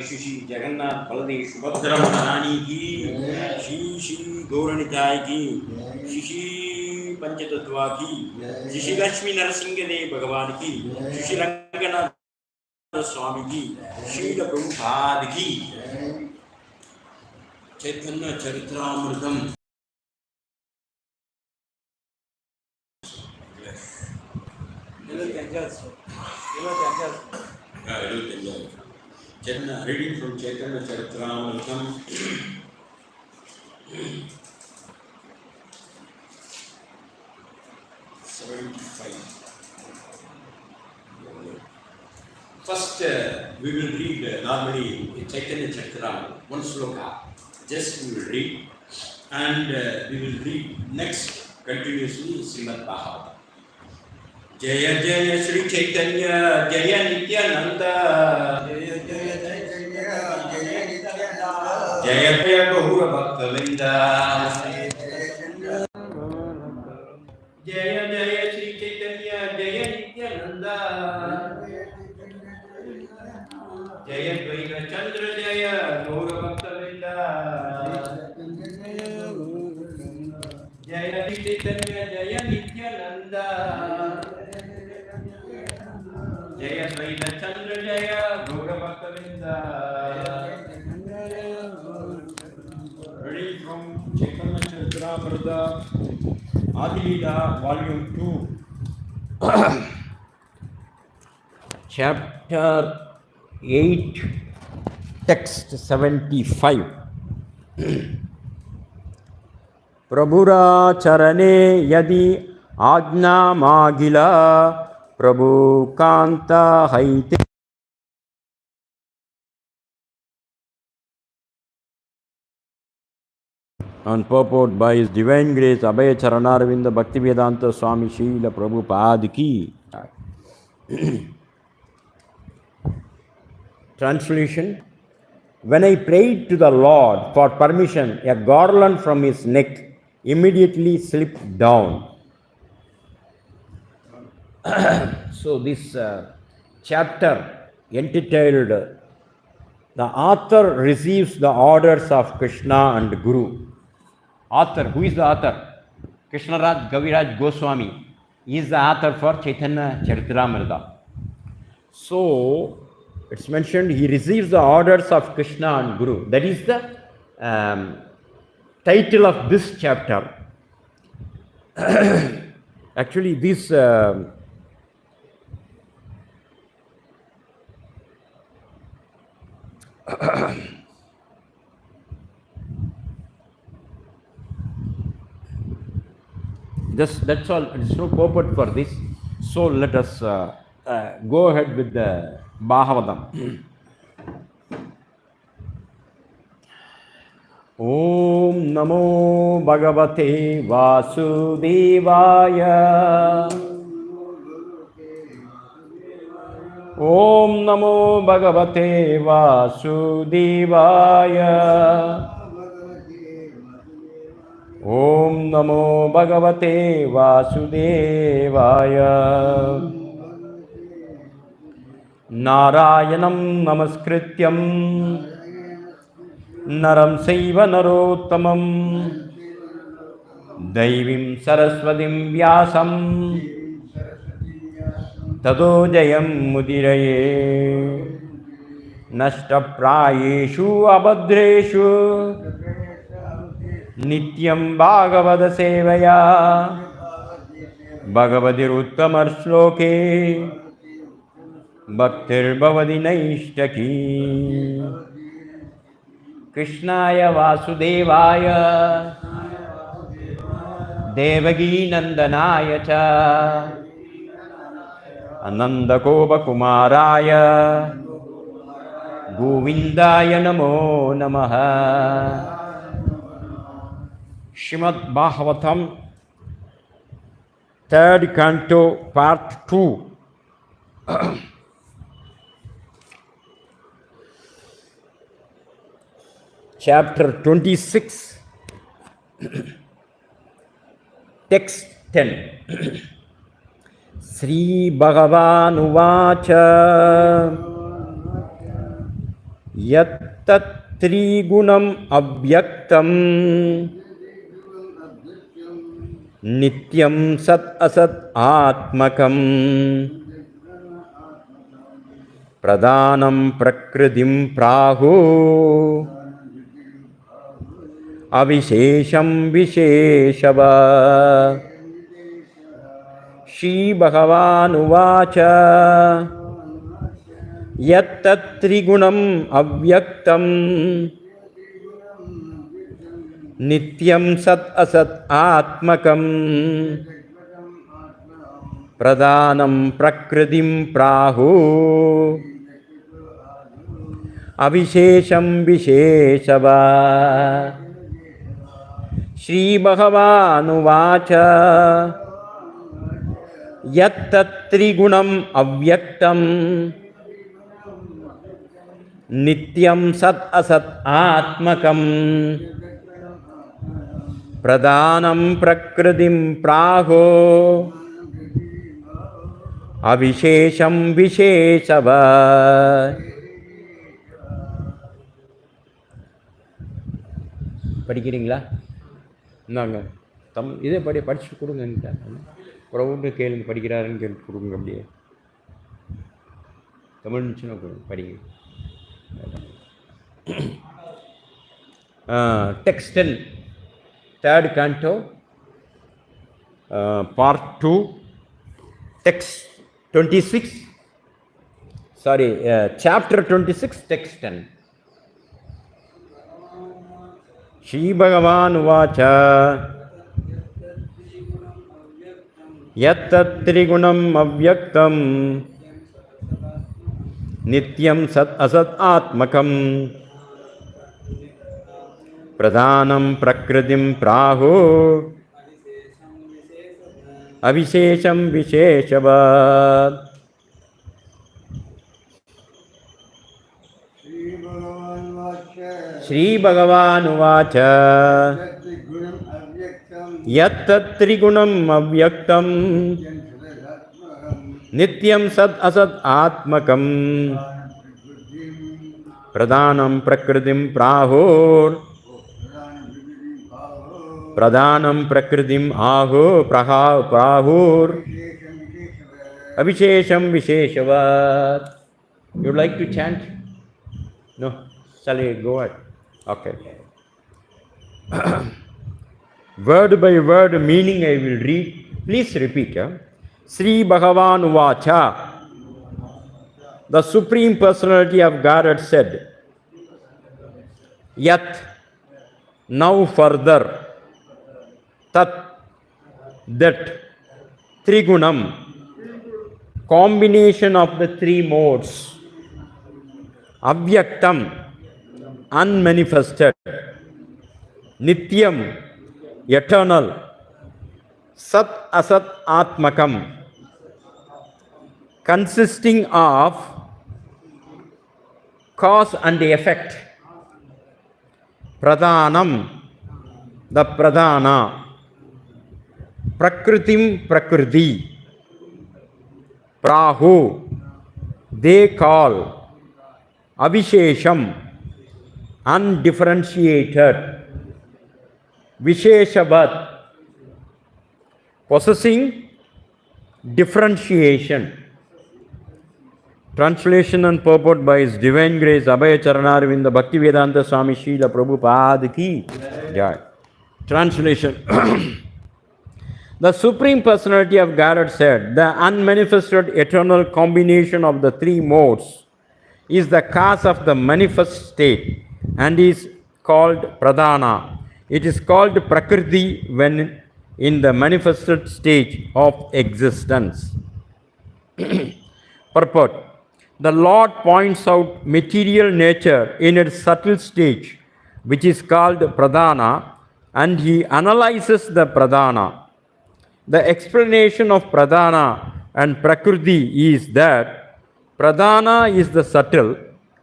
श्री जगन्नाथ बलदेव सुभद्रा महारानी की, श्री श्री गौरनिताय की, श्री श्री पंचतत्वा की, श्री श्री लक्ष्मी नरसिंह देव भगवान की, श्री श्री रंगनाथ स्वामी की, श्रील प्रभुपाद की। चैतन्य चरित्रामृतम reading from Chaitanya Charitamrita 75. First, we will read normally Chaitanya Charitamrita, one sloka. Just we will read, and we will read next continuously Srimad Bhagavatam. Jaya Jaya Sri Chaitanya Jaya Nityananda Jaya Jaya Chaitanya Jaya Nityananda Jaya Jaya Gaura Bhaktavinda Jaya Jaya Sri Chaitanya Jaya Nityananda Jaya Jaya Chandra Jaya Gaura Bhaktavinda Jaya Sri Chaitanya Jaya Nityananda Jaya Svaita Chandra Jaya Gaura Bhaktavinda. Reading from Chaitanya Charitamrita, Adilila, Volume 2, Chapter 8, Text 75. Prabhura Charane Yadi Ajna Magila Prabhu Kanta Haite. On purport by His Divine Grace Abhaya Charanarvinda Bhaktivedanta Swami Srila Prabhupada ki. Translation. When I prayed to the Lord for permission, a garland from His neck immediately slipped down. So this chapter entitled The Author Receives the Orders of Krishna and Guru. Author, who is the author? Krishnaraj Gaviraj Goswami is the author for Chaitanya Charitamrita. So it's mentioned he receives the orders of Krishna and Guru. That is the title of this chapter. Actually, this that's all. There's no purport for this. So let us go ahead with the Bhagavatam. Om Namo Bhagavate Vasudevaya. Om Namo Bhagavate Vasudevaya. Om Namo Bhagavate Vasudevaya. Narayanam Namaskrityam Naram Saiva Narottamam Daivim Saraswatim Vyasam Tado Jayam Mudiraye Nashtaprayeshu Abhadreshu Nityam Bhagavada Sevaya Bhagavadir Uttamar Shloke Bhaktir Bhavadi Naishtaki Krishnaya Vasudevaya Devagi Nandanaya Cha Ananda Koba Kumaraya Govindaya Namo Namaha. Srimad Bhagavatam, 3rd Canto, Part 2. chapter 26, text 10. Sri Bhagavan Uvacha Yattat Trigunam Abhyaktam Nityam Sat Asat Atmakam Pradhanam Prakritim Prahu Avishesham Visheshava. Shri Bhagavan Uvacha Yattat Trigunam Avyaktam Nityam Sat Asat Atmakam Pradhanam Prakritim Prahu Avishesham Visheshava. Shri Bhagavan Uvacha Yattat Trigunam Avyaktam Nityam Sat Asat Atmakam Pradhanam Prakritim Praho Avishesham Visheshava. படிக்கிறீங்களா? இந்தாங்க இதே படிச்சுட்டு கொடுங்க. புறவுன்னு கேளுங்க, படிக்கிறாருன்னு கேட்டு கொடுங்க. அப்படியே தமிழ் இருந்துச்சுன்னா படிங்க. Text 10, third canto, part 2, text 26, chapter 26, text 10. Shri Bhagavan Uvacha Yattat Trigunam Avyaktam Nityam Sat Asat Atmakam Pradhanam Prakritim Prahu Avishesham Visheshava. Shri Bhagavan Uvacha Yattat Trigunam Avyaktam Nityam Sat Asat Atmakam Pradhanam Prakritim Prahur Pradhanam Prakritim Aho Prahur Avishesham Visheshava. You would like to chant? No? Shall we go ahead? Okay. Word by word meaning I will read. Please repeat. Sri Bhagavan Uvacha. The Supreme Personality of Godhead said, Yat, now further, Tat, that, Trigunam, combination of the three modes, Avyaktam, unmanifested, Nityam, eternal, Sat Asat Atmakam, consisting of cause and effect, Pradhanam, the Pradhana, Prakritim Prakriti, Prahu, they call, Avishesham, undifferentiated, Visheshavat, possessing differentiation. Translation and purport by His Divine Grace Abhaya Charanarvinda Bhaktivedanta Swami Srila Prabhupada ki Jai. Translation. The Supreme Personality of Godhead said, the unmanifested eternal combination of the three modes is the cause of the manifest state and is called Pradhana. It is called Prakriti when in the manifested stage of existence. Purport. The Lord points out material nature in its subtle stage, which is called Pradhana, and He analyzes the Pradhana. The explanation of Pradhana and Prakriti is that Pradhana is the subtle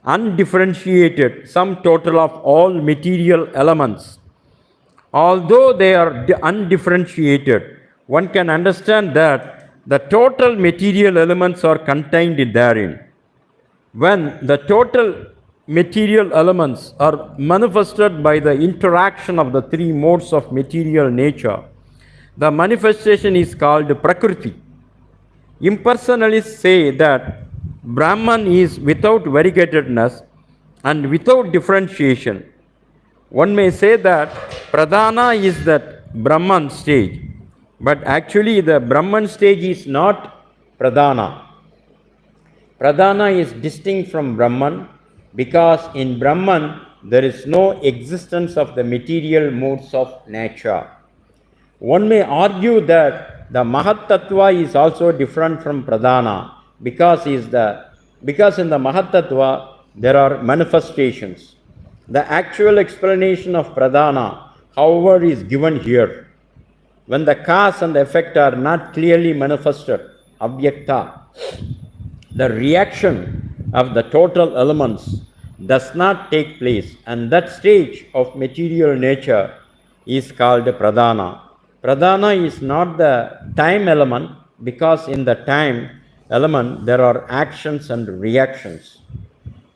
undifferentiated sum total of all material elements. Although they are undifferentiated, one can understand that the total material elements are contained therein. When the total material elements are manifested by the interaction of the three modes of material nature, the manifestation is called Prakriti. Impersonalists say that Brahman is without variegatedness and without differentiation. One may say that Pradhana is that Brahman stage, but actually the Brahman stage is not Pradhana. Pradhana is distinct from Brahman because in Brahman there is no existence of the material modes of nature. One may argue that the Mahat Tattva is also different from Pradhana because in the Mahat Tattva there are manifestations. The actual explanation of Pradhana, however, is given here. When the cause and effect are not clearly manifested, Avyakta, the reaction of the total elements does not take place, and that stage of material nature is called Pradhana. Pradhana is not the time element because in the time element there are actions and reactions,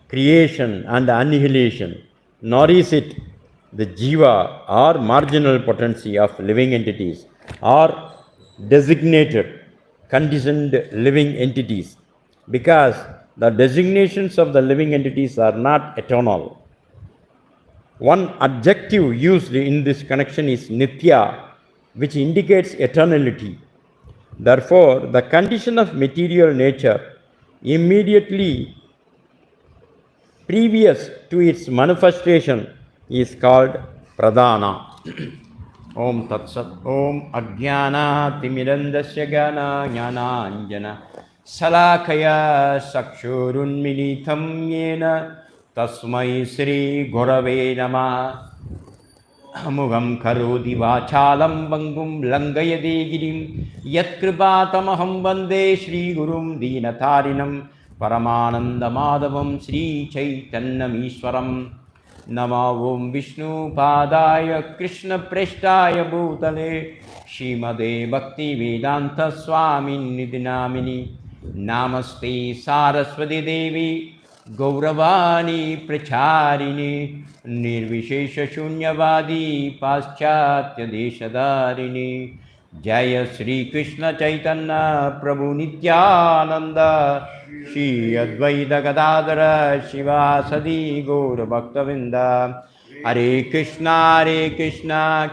creation and annihilation, nor is it the jiva or marginal potency of living entities or designated conditioned living entities, because the designations of the living entities are not eternal. One adjective used in this connection is nitya, which indicates eternality. Therefore, the condition of material nature immediately previous to its manifestation is called Pradhana. Om Tat Sat. Om Ajnana Timirandasya Gana Jnana Anjana Salakaya Sakshurunmilitam Yena Tasmai Sri Gurave Namah. Amugam Karodi Vachalam Bangum Langayade Girim Yat Kripatamaham Vande Sri Gurum Dinatarinam Paramananda Madhavam Sri Chaitanyam Ishwaram. Nama Om Vishnu Padaya Krishna Preshtaya Bhutale Shrimade Bhakti Vedanta Swamin Nidinamini Namaste Saraswati Devi Gauravani Pracharini Nirvishesha Shunyavadi Paschatya Deshadarini Jaya Sri Krishna Chaitanya Prabhu Nityananda Shri Advaita Gadadara Shivasadi Gaura Bhaktavinda Hare Krishna Krishna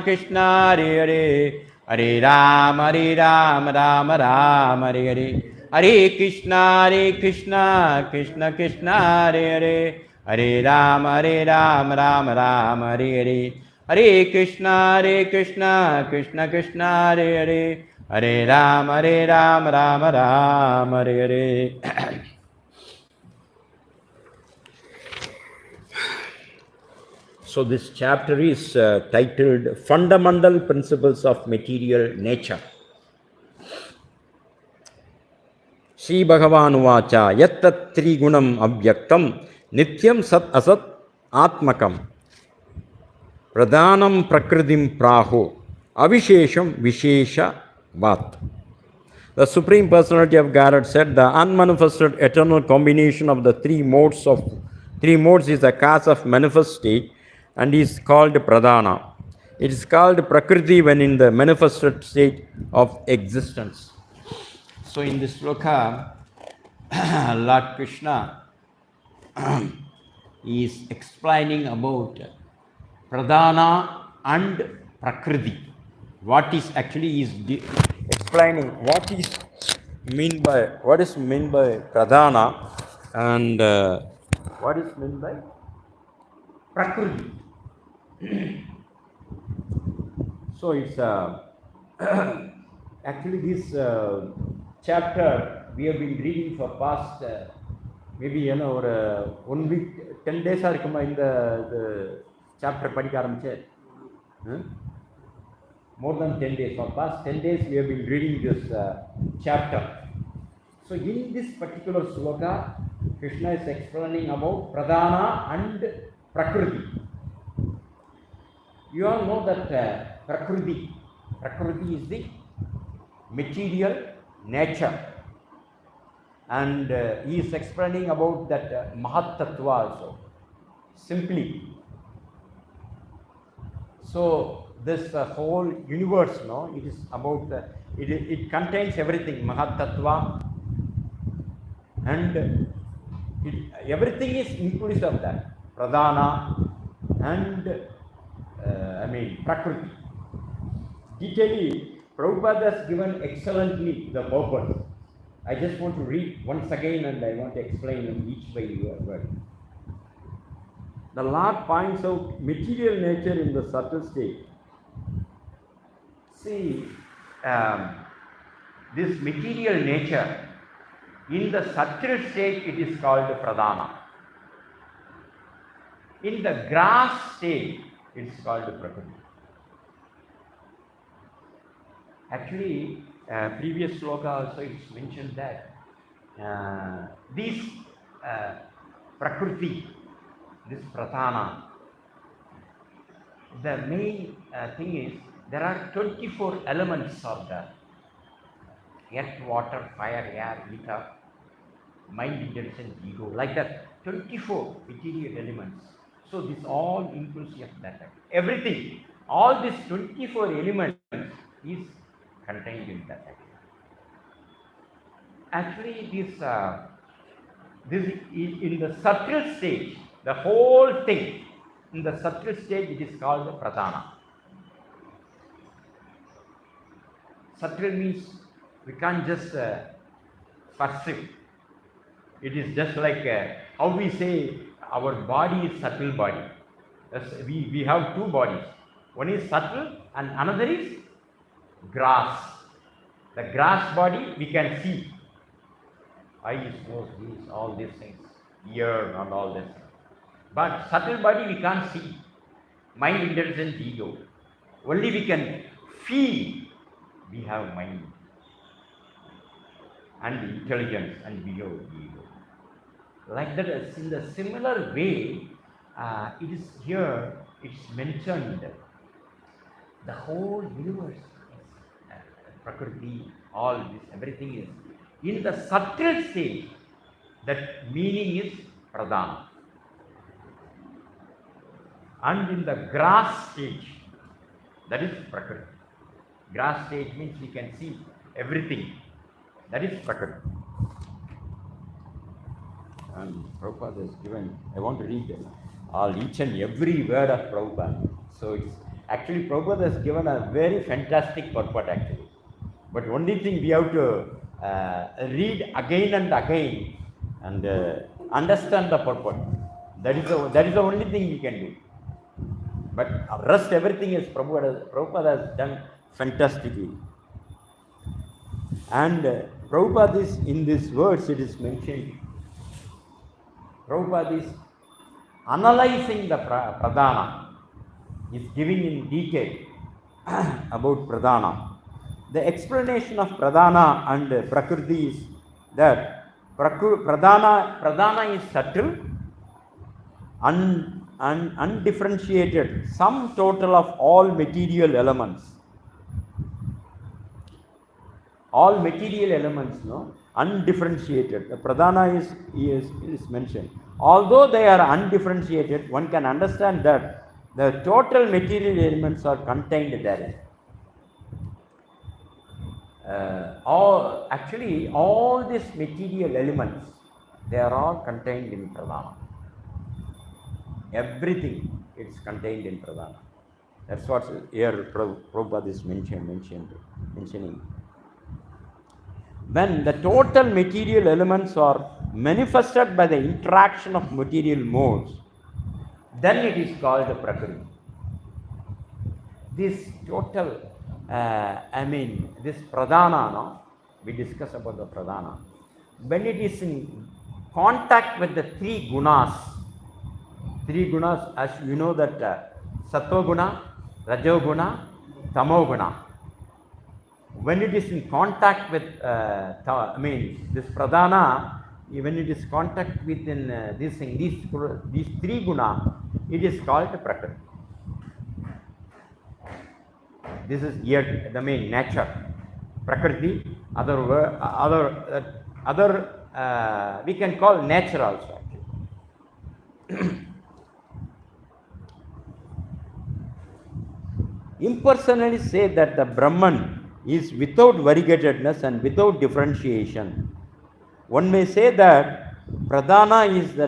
Krishna Hare Hare Hare Rama Rama Rama Hare Hare Hare Krishna Krishna Krishna Hare Hare Hare Rama Rama Rama Hare Hare Hare Krishna Krishna Hare Hare Hare Rama Rama Hare Hare. So this chapter is titled Fundamental Principles of Material Nature. Shri Bhagavan Vacha Yattat Trigunam Avyaktam Nityam Sat Asat Atmakam Pradhanam Prakritim Praho Avishesham Vishesha Vat. The Supreme Personality of Godhead said the unmanifested eternal combination of the three modes is the cause of manifest state and is called Pradhana. It is called Prakriti when in the manifested state of existence. So in this sloka, Lord Krishna is explaining about Pradhana and Prakriti. What is actually explaining what is meant by Pradhana and what is meant by Prakriti. So it's actually this chapter we have been reading for past maybe 1 week 10 days இருக்குமா இந்த chapter படிக்க ஆரம்பிச்சு more than 10 days. For past 10 days we have been reading this chapter. So in this particular sloka Krishna is explaining about Pradhana and Prakriti. You all know that Prakriti is the material nature, and he is explaining about that Mahat Tattva also, simply. So this whole universe, no, it is about it contains everything, Mahat Tattva, and everything is inclusive of that, Pradhana and Prakriti. Detailing, Prabhupada has given excellently the purpose. I just want to read once again, and I want to explain in each by word. The Lord points out material nature in the subtle state. See, this material nature, in the subtle state it is called Pradhana. In the grass state it is called Prakriti. Actually, previous sloka also it's mentioned that this Prakriti, this Pradhana, the main thing is there are 24 elements of the earth, water, fire, air, ether, mind, intelligence, ego, like that. 24 material elements. So this all inclusive of that. Everything, all these 24 elements is contained in that. Actually, this in the subtle stage, the whole thing in the subtle stage it is called Pradhana. Subtle means we can't just perceive. It is just like how we say our body is subtle body. We have two bodies. One is subtle and another is grass. The grass body we can see. Eyes, nose, these, all these things, ear and all this. But subtle body we can't see. Mind, intelligence, ego. Only we can feel. We have mind and intelligence and we have ego. Like that, in the similar way, it is here, it's mentioned the whole universe is Prakriti, all this, everything is. In the subtle stage, that meaning is Pradhana. And in the grass stage, that is Prakriti. Grass stage means we can see everything. That is Prakriti. And Prabhupada has given, I want to read each and every word of Prabhupada. So it's actually Prabhupada has given a very fantastic purport actually. But only thing we have to read again and again and understand the purport. That is the only thing we can do. But rest everything is Prabhupada has done fantastically. And Prabhupada is, in these words it is mentioned, Prabhupada is analyzing the Pradhana, is giving in detail about Pradhana. The explanation of Pradhana and Prakriti is that Pradhana is subtle, undifferentiated, sum total of all material elements. All material elements, no? Undifferentiated. The Pradhana is mentioned. Although they are undifferentiated, one can understand that the total material elements are contained therein. All these material elements, they are all contained in Pradhana. Everything is contained in Pradhana. That's what here Prabhupada is mentioning. When the total material elements are manifested by the interaction of material modes, then it is called Prakriti. This total, this Pradhana, no? We discuss about the Pradhana. When it is in contact with the three gunas, as you know that Sattva Guna, Rajo Guna, Tamo Guna. When it is in contact with, this Pradhana, when it is contact within this thing, these three guna, it is called Prakriti. This is yet the main nature. Prakriti, we can call nature also. Impersonally say that the Brahman is without variegatedness and without differentiation. One may say that Pradhana is the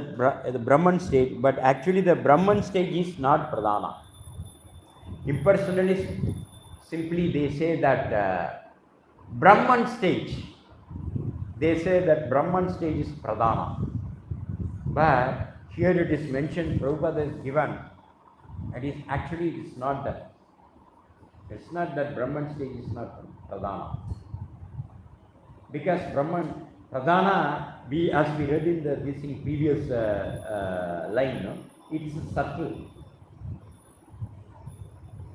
Brahman state, but actually the Brahman state is not Pradhana. Impersonalists simply they say that Brahman stage, they say that Brahman stage is Pradhana. But here it is mentioned, Prabhupada is given, it is not that. It's not that Brahman stage is not Pradhana. Because Brahman, Pradhana, as we read in this previous line, no? It is subtle.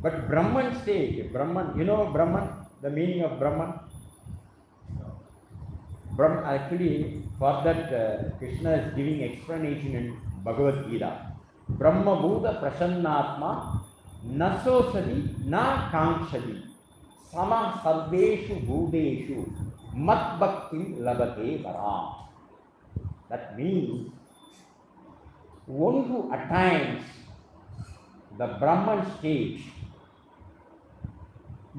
But Brahman stage, Brahman, you know Brahman, the meaning of Brahman? Brahman, actually, for that Krishna is giving explanation in Bhagavad Gita. Brahma Bhuta Prasannatma Nasosadi Na Kankshadi Sama Sarveshu Bhudeshu Mat Bhakti Labate Varam. That means one who attains the Brahman stage,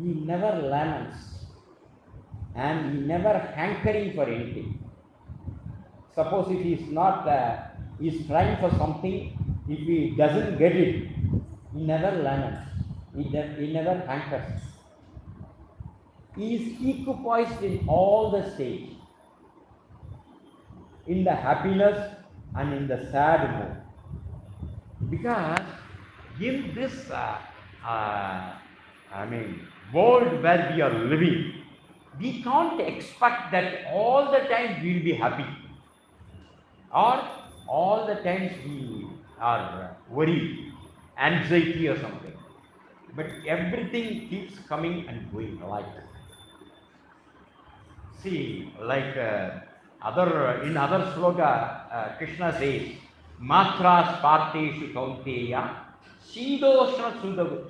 he never laments and he never hankering for anything. Suppose if he is not, he is trying for something, if he doesn't get it, he never laments, he never hankers. He is equipoised in all the stages, in the happiness and in the sad mood. Because in this world where we are living, we can't expect that all the time we will be happy or all the times we are worried, anxiety or something. But everything keeps coming and going like that. See, like in other sloka, Krishna says, Matra Sparteshu Kaunteya Sidoshna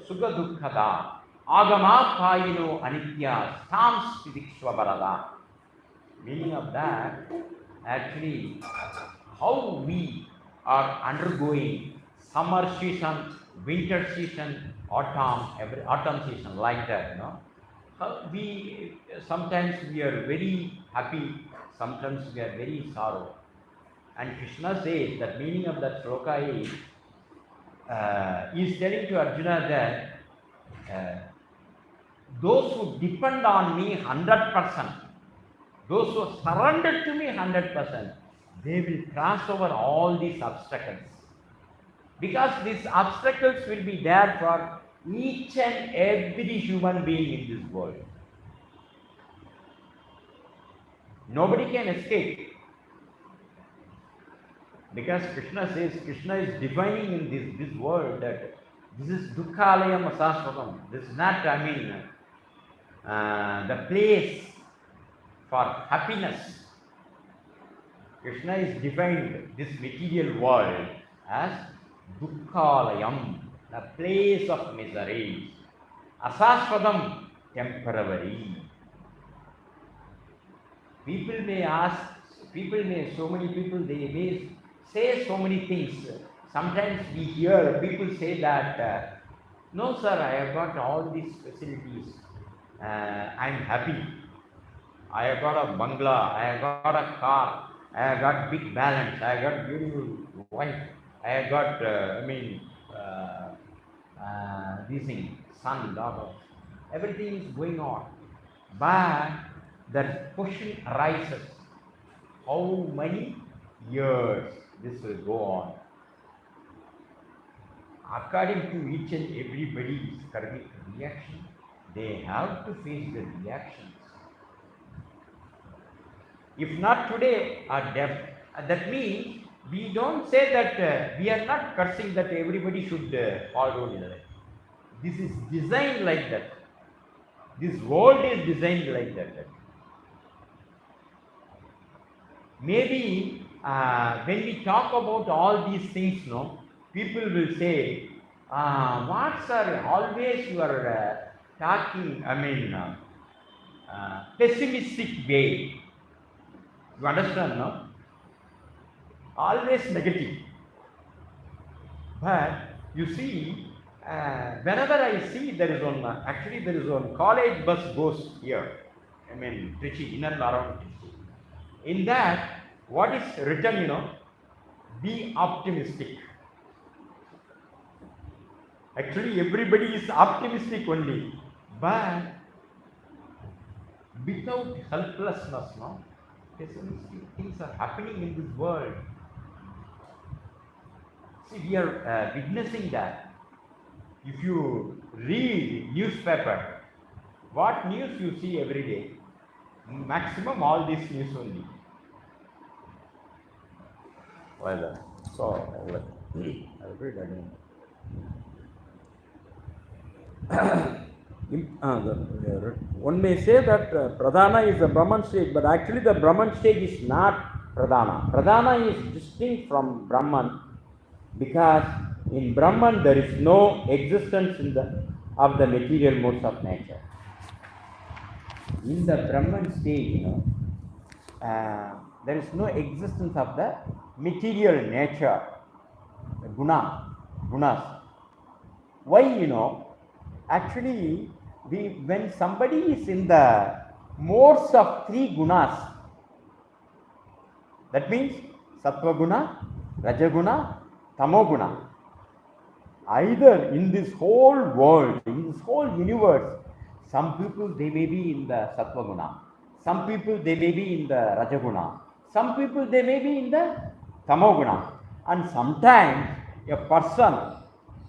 Sugha Dukkhada Agama Payino Anitya Stam Sitikshva Barada. Meaning of that, actually, how we are undergoing summer season, winter season, autumn season, like that, you know. Sometimes we are very happy, sometimes we are very sorrow. And Krishna says that meaning of that sloka is, he is telling to Arjuna that those who depend on me 100%, those who surrender to me 100%, they will cross over all these obstacles. Because these obstacles will be there for each and every human being in this world. Nobody can escape. Because Krishna says, Krishna is defining in this world that this is Dukkhalayam Asasvatam. This is not, the place for happiness. Krishna is defined this material world as Dukkhalayam, the place of misery. Asasvatam, temporary. So many people, they may say so many things. Sometimes we hear people say that, no sir, I have got all these facilities. I am happy. I have got a Mangala, I have got a car, I have got big balance, I have got beautiful wife, I have got, these things, son, daughter, everything is going on. But the question arises, how many years this will go on? According to each and everybody's karmic reaction, they have to face the reactions. If not today or that means we don't say that we are not cursing that everybody should fall down in life. This is designed like that. This world is designed like that. Maybe when we talk about all these things, no, people will say, what sir, always you are talking, pessimistic way. You understand, no? Always negative. But you see, whenever I see there is one, actually there is one college bus goes here, Trichy, in and around Trichy. In that, what is written, be optimistic. Actually, everybody is optimistic only, but without helplessness, no, pessimistic things are happening in this world. See, we are witnessing that. If you read newspaper, what news you see every day? Maximum all this news only. Well, so I'll read again. One may say that Pradhana is the Brahman stage, but actually the Brahman stage is not Pradhana. Pradhana is distinct from Brahman because in Brahman there is no existence of the material modes of nature. In the Brahman stage, there is no existence of the material nature, the gunas. Why, actually, when somebody is in the modes of three gunas, that means Sattva guna, Rajaguna, Tamoguna, either in this whole world, in this whole universe, some people they may be in the Sattva guna, some people they may be in the Rajaguna, some people they may be in the Tamoguna, and sometimes a person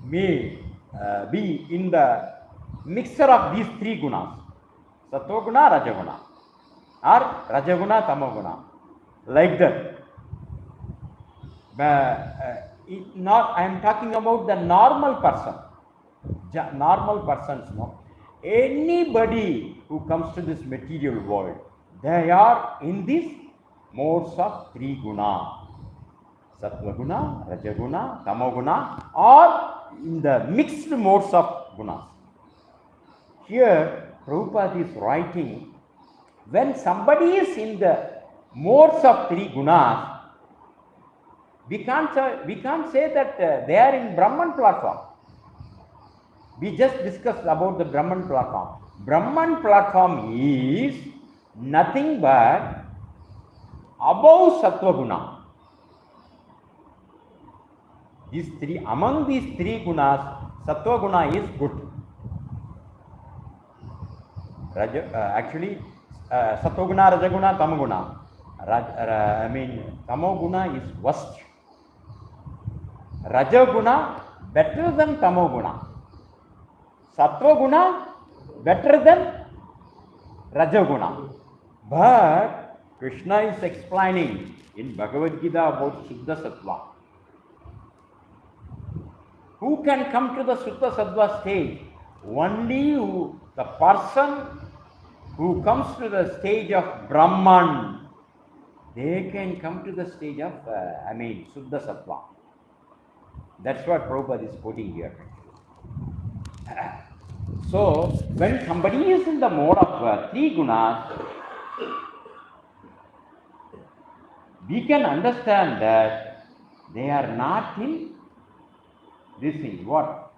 may be in the mixture of these three gunas, Sattva guna, Rajaguna, or Rajaguna, Tamoguna, like that. I am talking about the normal person. Normal persons, no. Anybody who comes to this material world, they are in these modes of three guna, Sattva guna, Rajaguna, Tamoguna, or in the mixed modes of gunas. Here, Prabhupada is writing, when somebody is in the modes of three gunas, we can't say that they are in Brahman platform. We just discussed about the Brahman platform. Brahman platform is nothing but above Sattva guna. Among these three gunas, Sattva guna is good. Actually, Sattva guna, Rajaguna, Tamoguna. Tamoguna is worst. Rajaguna better than Tamoguna. Sattva guna better than Rajaguna. But Krishna is explaining in Bhagavad Gita about Shuddha Sattva. Who can come to the Shuddha Sattva stage? Only the person who comes to the stage of Brahman, they can come to the stage of, Shuddha Sattva. That's what Prabhupada is quoting here. So, when somebody is in the mode of three gunas, we can understand that they are not in this thing, what?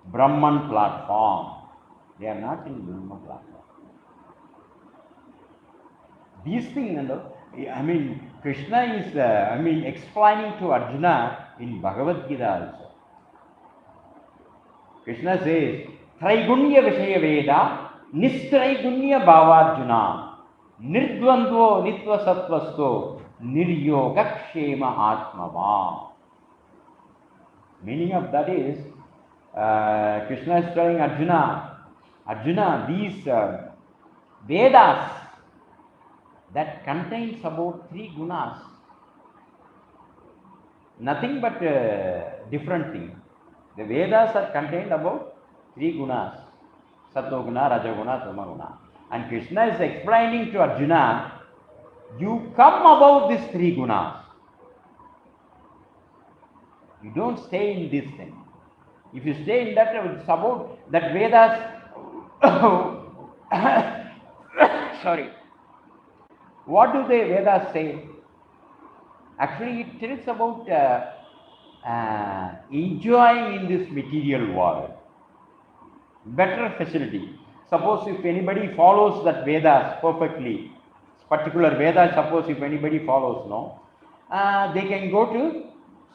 Brahman platform. They are not in Brahman platform. These things, Krishna is, explaining to Arjuna in Bhagavad Gita also. Krishna says, Traigunya Vishaya Veda, Nistraigunya Bhavarjuna, Nirdvandvo Nitva Sattvasto, Niryoga Kshema Atmava. Meaning of that is, Krishna is telling Arjuna, these Vedas that contains about three gunas, nothing but different thing. The Vedas are contained about three gunas, Sattva guna, Rajaguna, Tamaguna. And Krishna is explaining to Arjuna You come above these three gunas. You don't stay in this thing. If you stay in that, it's about that Vedas. Sorry. What do the Vedas say? Actually, it tells about enjoying in this material world. Better facility. Suppose if anybody follows that Vedas perfectly, particular Veda, suppose if anybody follows, no, they can go to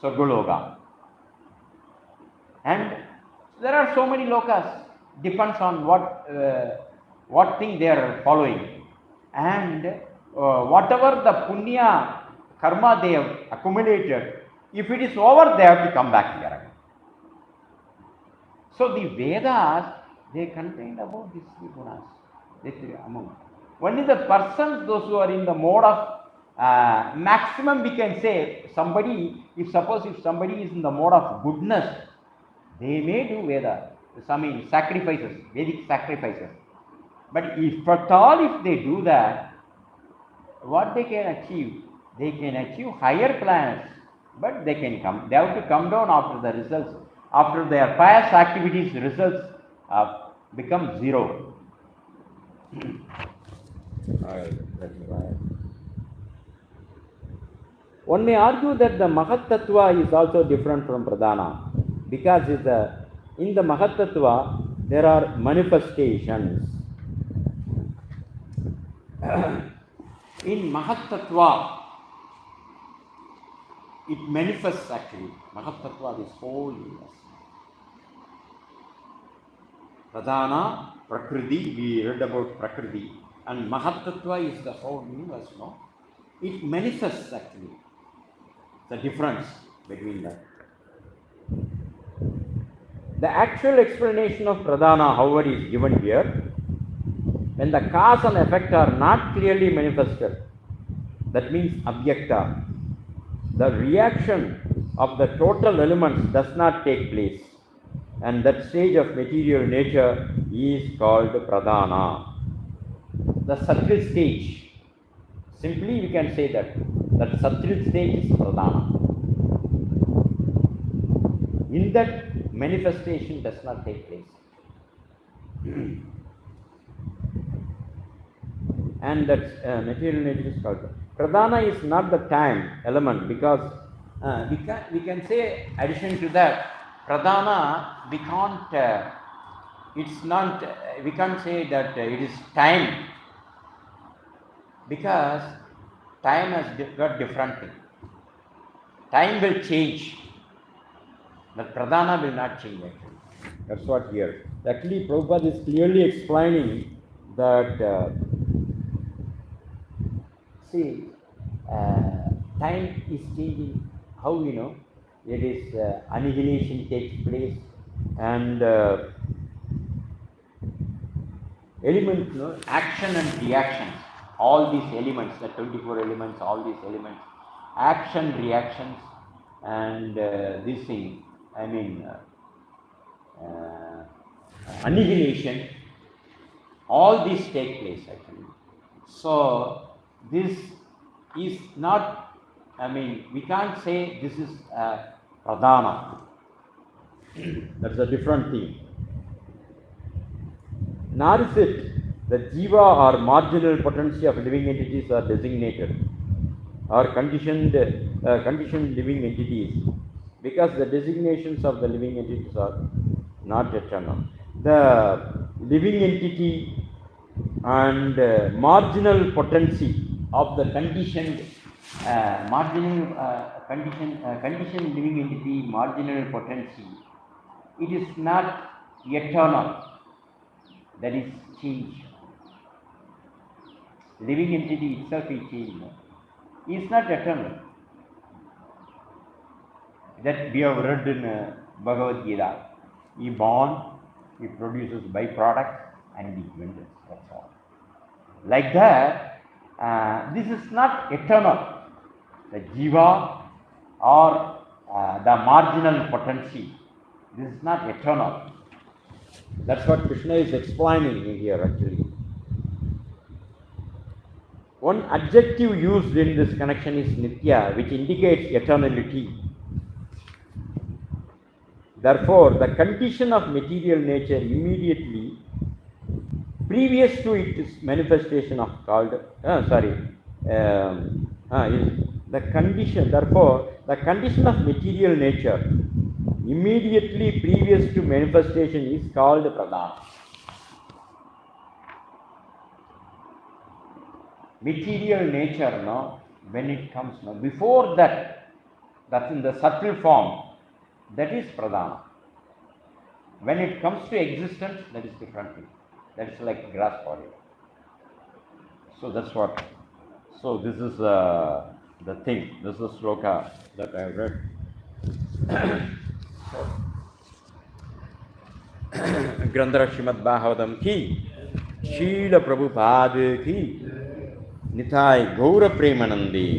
Sargaloka. And there are so many lokas, depends on what thing they are following. And whatever the punya karma they have accumulated, if it is over, they have to come back here again. So the Vedas, they contain about these three gunas. Only the persons, those who are in the mode of maximum, we can say somebody, if somebody is in the mode of goodness, they may do Veda, some sacrifices, Vedic sacrifices. But if at all, if they do that, what they can achieve? They can achieve higher planets, but they can come. They have to come down after the results, after their pious activities results become zero. One may argue that the Mahat Tattva is also different from Pradhana, because in the Mahat Tattva there are manifestations. In Mahat Tattva, it manifests actually. Mahat Tattva is whole universe. Pradhana, Prakriti, we read about Prakriti, and Mahat Tattva is the whole universe, no? It manifests actually. The difference between that. The actual explanation of Pradhana, however, is given here. When the cause and effect are not clearly manifested, that means Abhyakta, the reaction of the total elements does not take place, and that stage of material nature is called Pradhana. The subtle stage, simply we can say that subtle stage is Pradhana. In that, manifestation does not take place. And that material nature is called Pradhana is not the time element, because we can say, addition to that, Pradhana, we can't say that it is time, because time has got different thing. Time will change, but Pradhana will not change actually. That's what here. Actually, Prabhupada is clearly explaining that time is changing. How we know? It is annihilation takes place, and elements, no? Action and reactions. All these elements, the 24 elements, all these elements, action, reactions, and this thing, annihilation, all these take place actually. So this is not, we can't say this is Pradhana. That's a different thing. Nor is it that Jiva or marginal potency of living entities are designated or conditioned living entities, because the designations of the living entities are not eternal. The living entity and marginal potency of the conditioned conditioned living entity, marginal potency, it is not eternal. That is change. Living entity itself is change. It is not eternal. That we have read in Bhagavad Gita. He born, he produces byproducts, and he dwindles. That's all. Like that, this is not eternal. The jiva or the marginal potency, this is not eternal. That's what Krishna is explaining here actually. one adjective used in this connection is nitya, which indicates eternality. Therefore, the condition of material nature immediately previous to its manifestation of called the condition. Therefore, the condition of material nature immediately previous to manifestation is called pradana. Material nature, no, when it comes, no, before that, that's in the subtle form, that is pradana. When it comes to existence, that is different thing. That is like grass body. So that's what. So this is the thing. This is the sloka that I have read. Grandhara Srimad Bhagavatam ki, Srila Prabhupada ki, Nitai Gaura Premanandi.